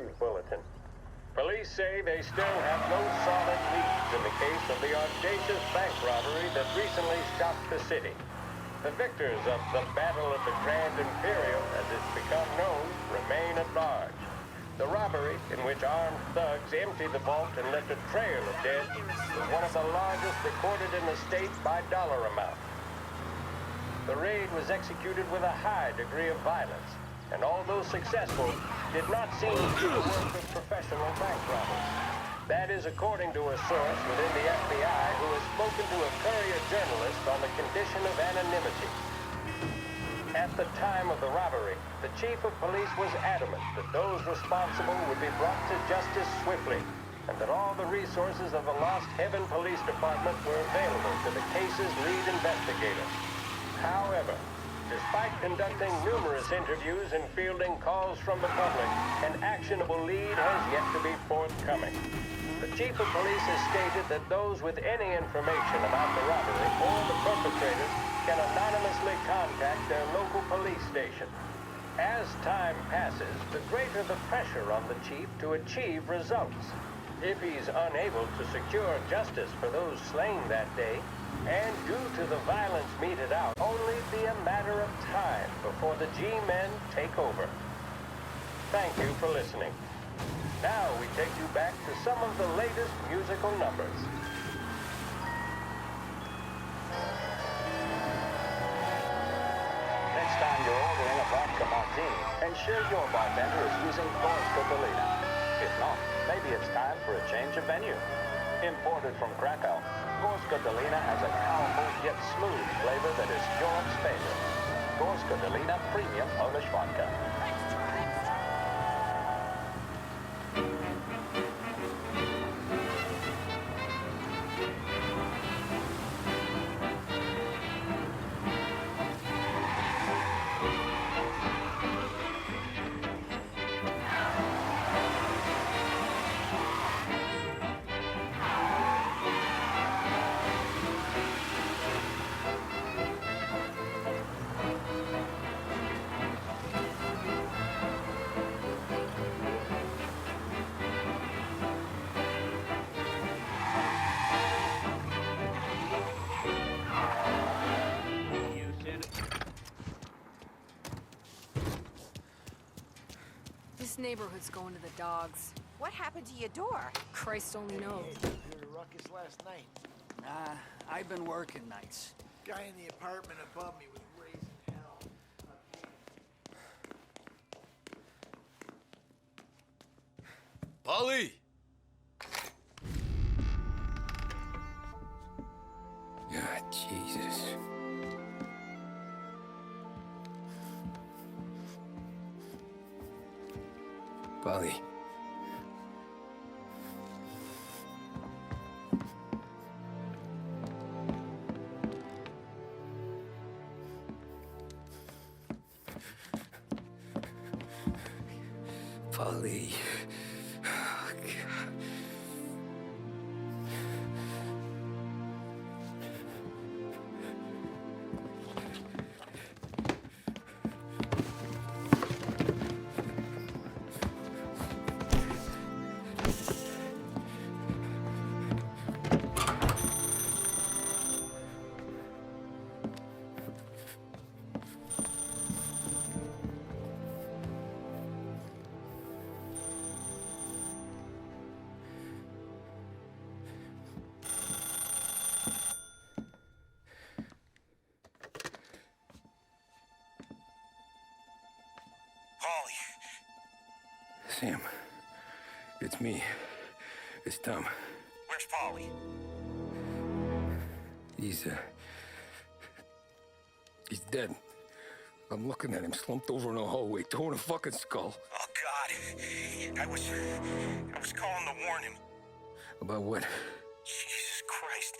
news bulletin. Police say they still have no solid leads in the case of the audacious bank robbery that recently shocked the city. The victors of the Battle of the Grand Imperial, as it's become known, remain at large. The robbery, in which armed thugs emptied the vault and left a trail of dead, was one of the largest recorded in the state by dollar amount. The raid was executed with a high degree of violence, and although successful, did not seem to be the work of professional bank robbers. That is according to a source within the FBI who has spoken to a Courier journalist on the condition of anonymity. At the time of the robbery, the chief of police was adamant that those responsible would be brought to justice swiftly, and that all the resources of the Lost Heaven Police Department were available to the case's lead investigator. However, despite conducting numerous interviews and fielding calls from the public, an actionable lead has yet to be forthcoming. The chief of police has stated that those with any information about the robbery or the perpetrators can anonymously contact their local police station. As time passes, the greater the pressure on the chief to achieve results. If he's unable to secure justice for those slain that day, and due to the violence meted out, only be a matter of time before the G-men take over. Thank you for listening. Now we take you back to some of the latest musical numbers. Next time you're ordering a vodka martini, ensure your bartender is using Gorska Dolina. If not, maybe it's time for a change of venue. Imported from Krakow, Gorska Dolina has a powerful yet smooth flavor that is Europe's favorite. Gorska Dolina Premium Polish Vodka. This neighborhood's going to the dogs. What happened to your door? Christ only knows. Hey, did you hear a ruckus last night? Nah, I've been working nights. Guy in the apartment above me was raising hell. Polly! Ah, Jesus. Polly. Polly. Oh, God. Sam, it's me. It's Tom. Where's Polly? He's dead. I'm looking at him slumped over in the hallway, torn a fucking skull. Oh, God. I was calling to warn him. About what? Jesus Christ.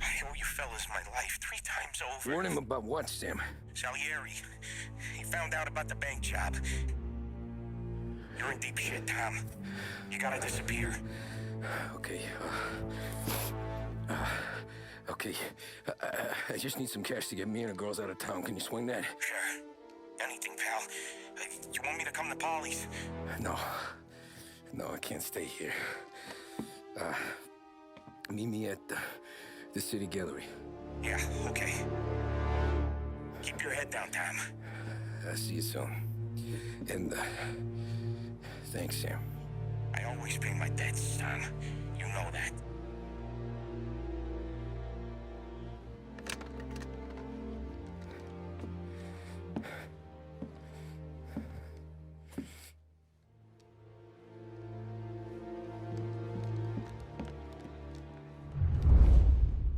I owe you fellas my life 3 times over. Warn him about what, Sam? Salieri. He found out about the bank job. You're in deep shit, Tom. You gotta disappear. Okay. Okay. I just need some cash to get me and the girls out of town. Can you swing that? Sure. Anything, pal. You want me to come to Polly's? No. No, I can't stay here. Meet me at the city gallery. Yeah, okay. Keep your head down, Tom. I'll see you soon. And, thanks, Sam. I always pay my debts, Tom. You know that.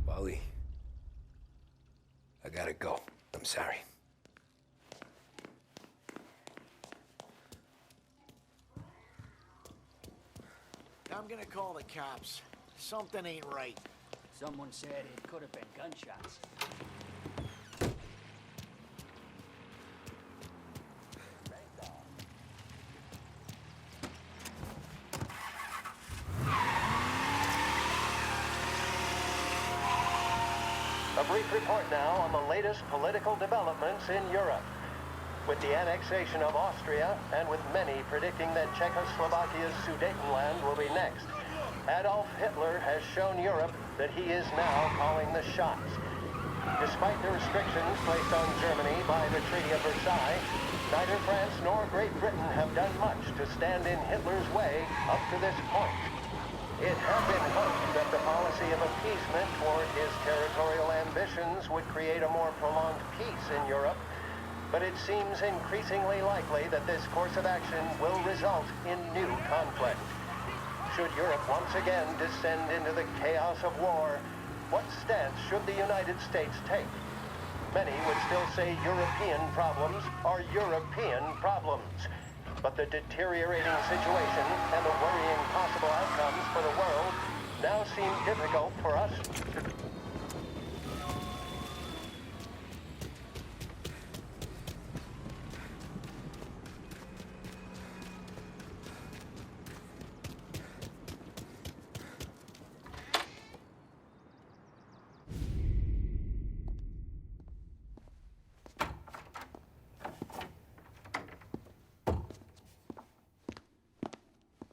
Wally, I gotta go. I'm sorry. I'm gonna call the cops. Something ain't right. Someone said it could have been gunshots. A brief report now on the latest political developments in Europe. With the annexation of Austria, and with many predicting that Czechoslovakia's Sudetenland will be next, Adolf Hitler has shown Europe that he is now calling the shots. Despite the restrictions placed on Germany by the Treaty of Versailles, neither France nor Great Britain have done much to stand in Hitler's way up to this point. It had been hoped that the policy of appeasement toward his territorial ambitions would create a more prolonged peace in Europe, but it seems increasingly likely that this course of action will result in new conflict. Should Europe once again descend into the chaos of war, what stance should the United States take? Many would still say European problems are European problems. But the deteriorating situation and the worrying possible outcomes for the world now seem difficult for us to...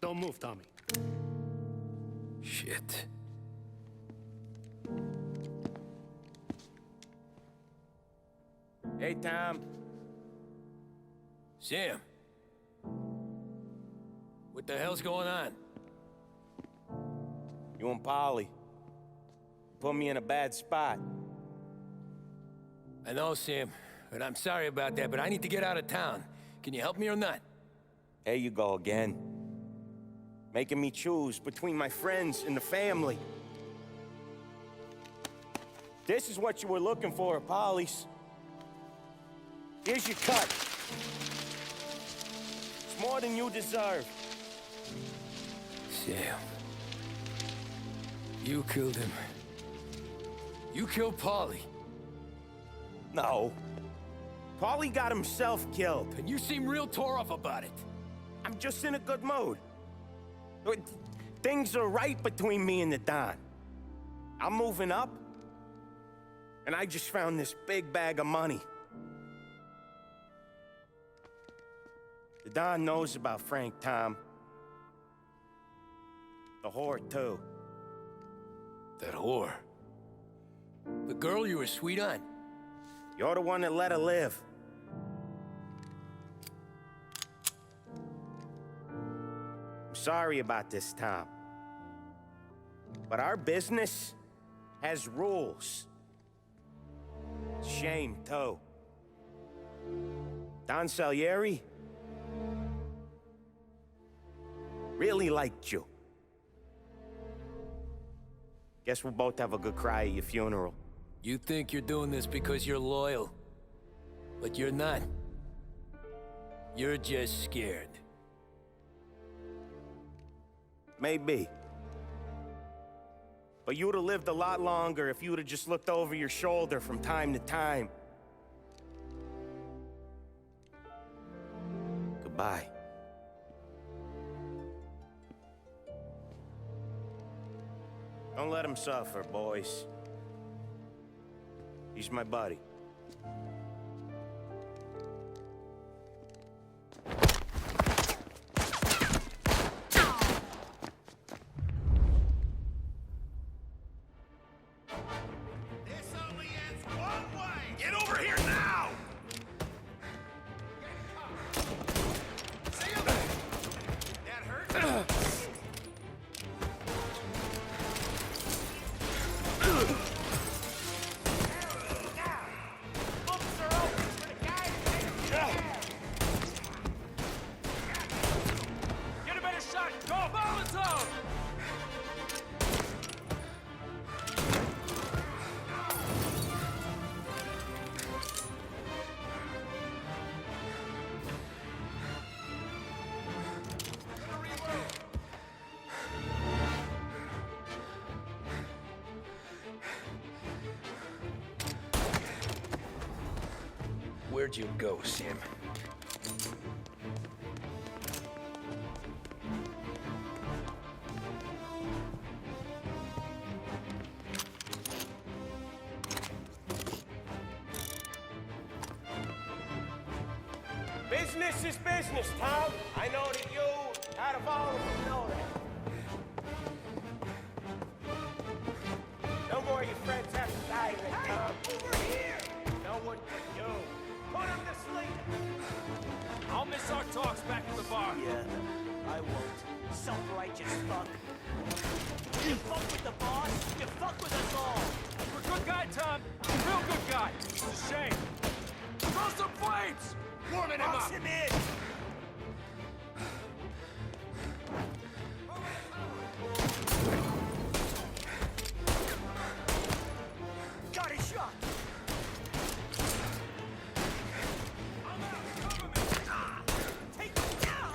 Don't move, Tommy. Shit. Hey, Tom. Sam. What the hell's going on? You and Polly put me in a bad spot. I know, Sam, but I'm sorry about that, but I need to get out of town. Can you help me or not? There you go again. Making me choose between my friends and the family. This is what you were looking for, Polly's. Here's your cut. It's more than you deserve. Sam. You killed him. You killed Paulie. No. Paulie got himself killed. And you seem real tore up about it. I'm just in a good mood. Things are right between me and the Don. I'm moving up, and I just found this big bag of money. The Don knows about Frank, Tom. The whore, too. That whore? The girl you were sweet on? You're the one that let her live. Sorry about this, Tom. But our business has rules. Shame, too. Don Salieri really liked you. Guess we'll both have a good cry at your funeral. You think you're doing this because you're loyal. But you're not. You're just scared. Maybe. But you would have lived a lot longer if you would have just looked over your shoulder from time to time. Goodbye. Don't let him suffer, boys. He's my buddy. Get a better shot! Go, Molotov! Where'd you go, Sam? Business is business, Tom. I know that you, out of all of them, know that. No more of your friends have to die in it, Tom. Over here! No one can do. Put him to sleep. I'll miss our talks back at the bar. Yeah, I won't. Self-righteous fuck. You fuck with the boss, you fuck with us all. You're a good guy, Tom. Real good guy. It's a shame. Throw some flames! Warming him Box up! him in! Got his shot! Take him down!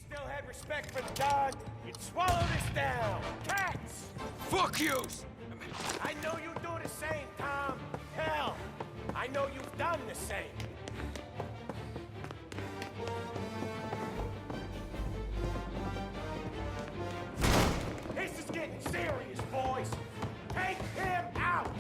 still had respect for the Don, you'd swallow this down. Cats! Fuck yous! I know you do the same, Tom. Hell, I know you've done the same. This is getting serious, boys. Take him out!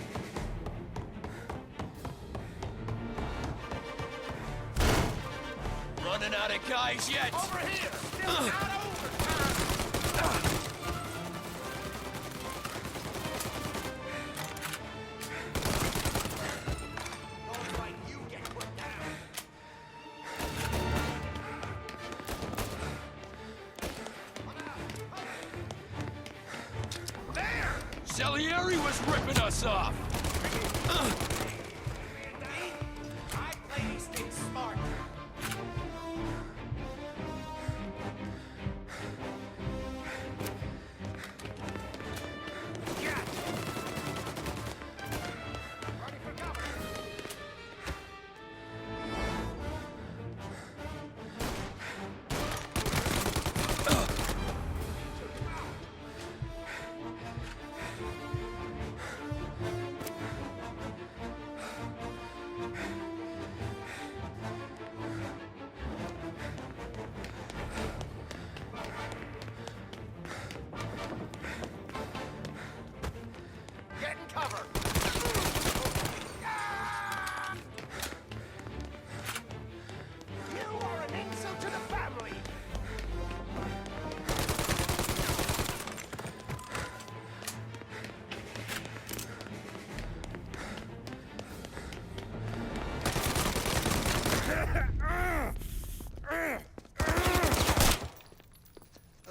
Running out of guys yet? Over here! Still not over, Tom! Don't like you get put down. There! Salieri was ripping us off! I play these things smart.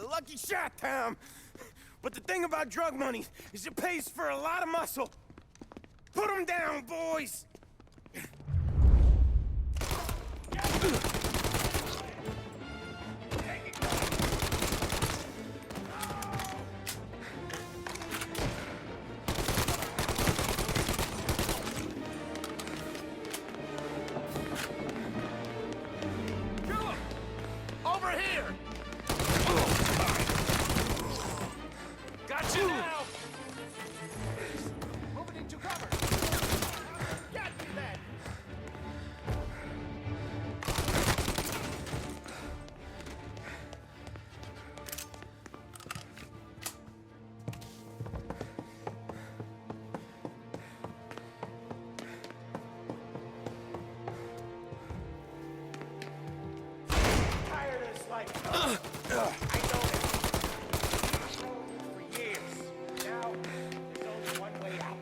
Lucky shot, Tom. But the thing about drug money is it pays for a lot of muscle. Put him down, boys! Over here! Got you now! Moving into cover! Got me then! Tired of this life. I know it. For years. Now, there's only one way out.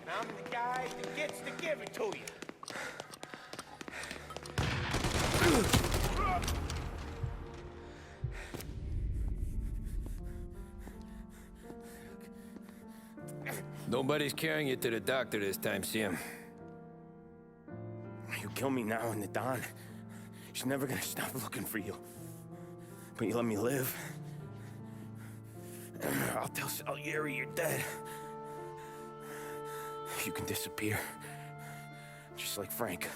And I'm the guy that gets to give it to you. Nobody's carrying you to the doctor this time, Sam. You kill me now and the Don, she's never gonna stop looking for you. But you let me live. I'll tell Salieri you're dead. You can disappear. Just like Frank.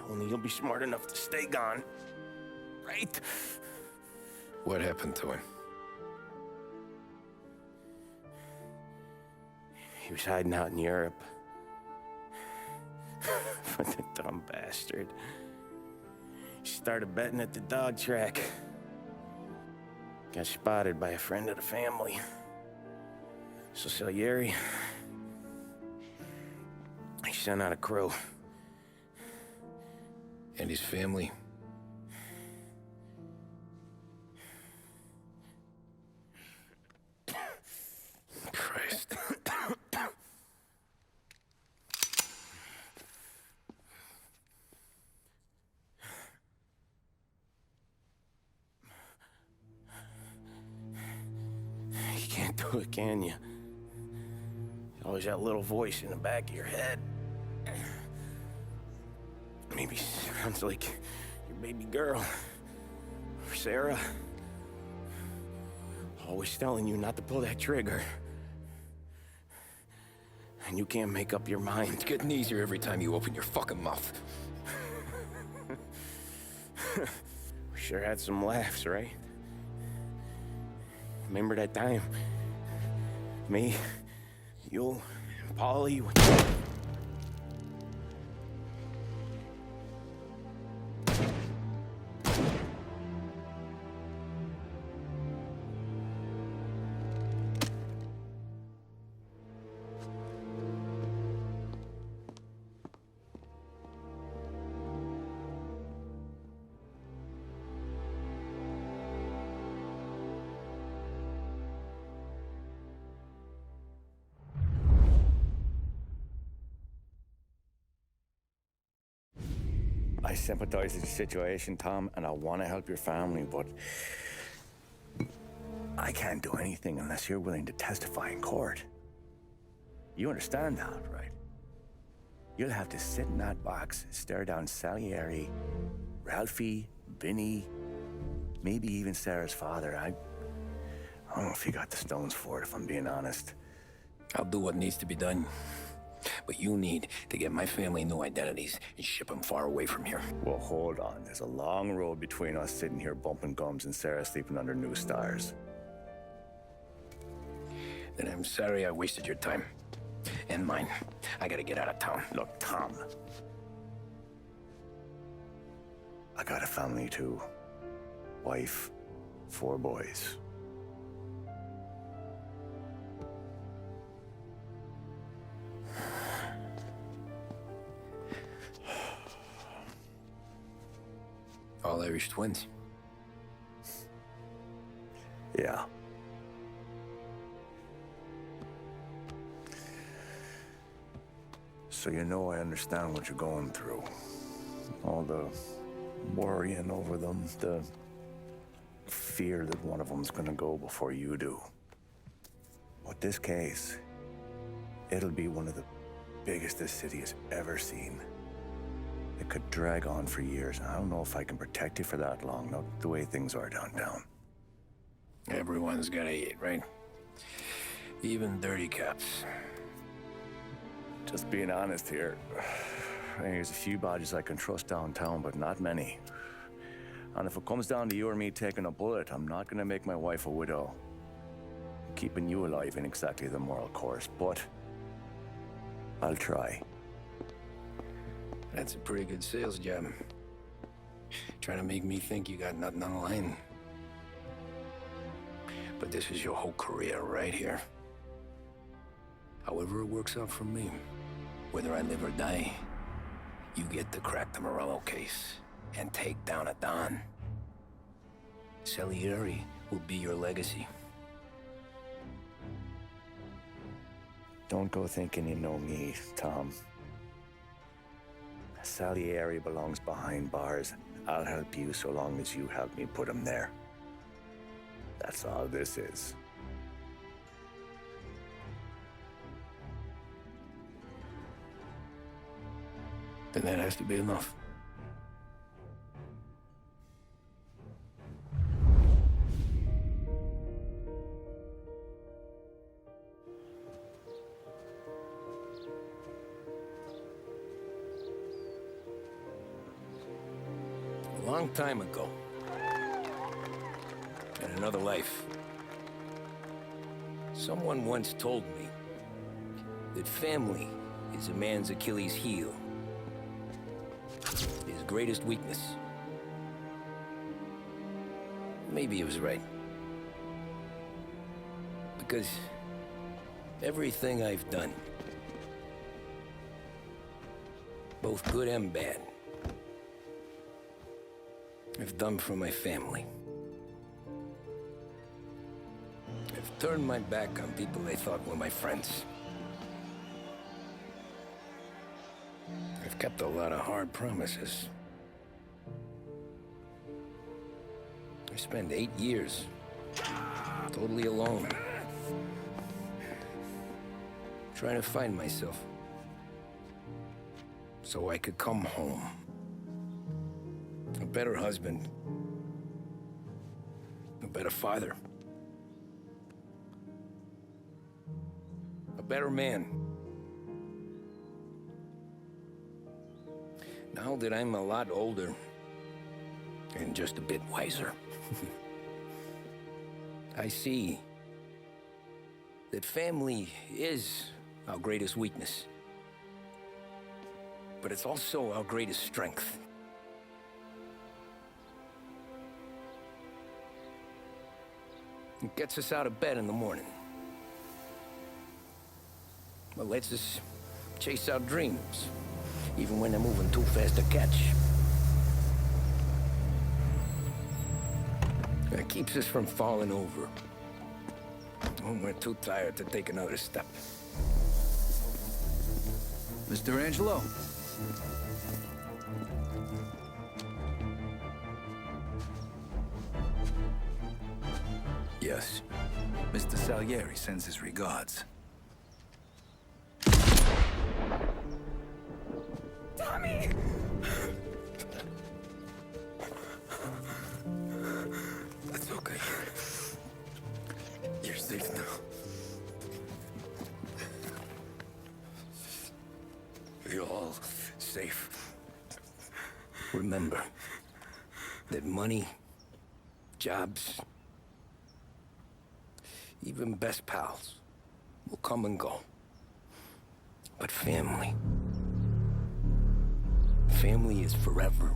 Only you'll be smart enough to stay gone. Right? What happened to him? He was hiding out in Europe. But the dumb bastard. He started betting at the dog track. Got spotted by a friend of the family. So Salieri, he sent out a crew. And his family? Christ. You can't do it, can you? Always that little voice in the back of your head. Maybe sounds like your baby girl. Or Sarah. Always telling you not to pull that trigger. And you can't make up your mind. It's getting easier every time you open your fucking mouth. We sure had some laughs, right? Remember that time? Me, you, Polly. I sympathize with the situation, Tom, and I want to help your family, but I can't do anything unless you're willing to testify in court. You understand that, right? You'll have to sit in that box, stare down Salieri, Ralphie, Vinny, maybe even Sarah's father. I don't know if you got the stones for it, if I'm being honest. I'll do what needs to be done. But you need to get my family new identities and ship them far away from here. Well, hold on. There's a long road between us sitting here bumping gums and Sarah sleeping under new stars. Then I'm sorry I wasted your time. And mine. I gotta get out of town. Look, Tom. I got a family too. Wife, 4 boys. All Irish twins. Yeah. So you know I understand what you're going through. All the worrying over them, the fear that one of them's gonna go before you do. But this case, it'll be one of the biggest this city has ever seen. It could drag on for years, and I don't know if I can protect you for that long, not the way things are downtown. Everyone's gotta eat, right? Even dirty cops. Just being honest here. There's a few badges I can trust downtown, but not many. And if it comes down to you or me taking a bullet, I'm not gonna make my wife a widow. Keeping you alive ain't exactly the moral course, but I'll try. That's a pretty good sales job. Trying to make me think you got nothing on the line. But this is your whole career right here. However it works out for me, whether I live or die, you get to crack the Morello case and take down a Don. Salieri will be your legacy. Don't go thinking you know me, Tom. Salieri belongs behind bars. I'll help you so long as you help me put him there. That's all this is. Then that has to be enough. A long time ago, in another life, someone once told me that family is a man's Achilles heel, his greatest weakness. Maybe he was right. Because everything I've done, both good and bad, I've done for my family. I've turned my back on people I thought were my friends. I've kept a lot of hard promises. I spent 8 years totally alone, trying to find myself so I could come home. A better husband, a better father, a better man. Now that I'm a lot older, And just a bit wiser. I see that family is our greatest weakness. But it's also our greatest strength. It gets us out of bed in the morning. It lets us chase our dreams, even when they're moving too fast to catch. It keeps us from falling over when we're too tired to take another step. Mr. Angelo. Yes. Mr. Salieri sends his regards. Tommy! That's okay. You're safe now. You're all safe. Remember that money, jobs, even best pals will come and go. But family is forever.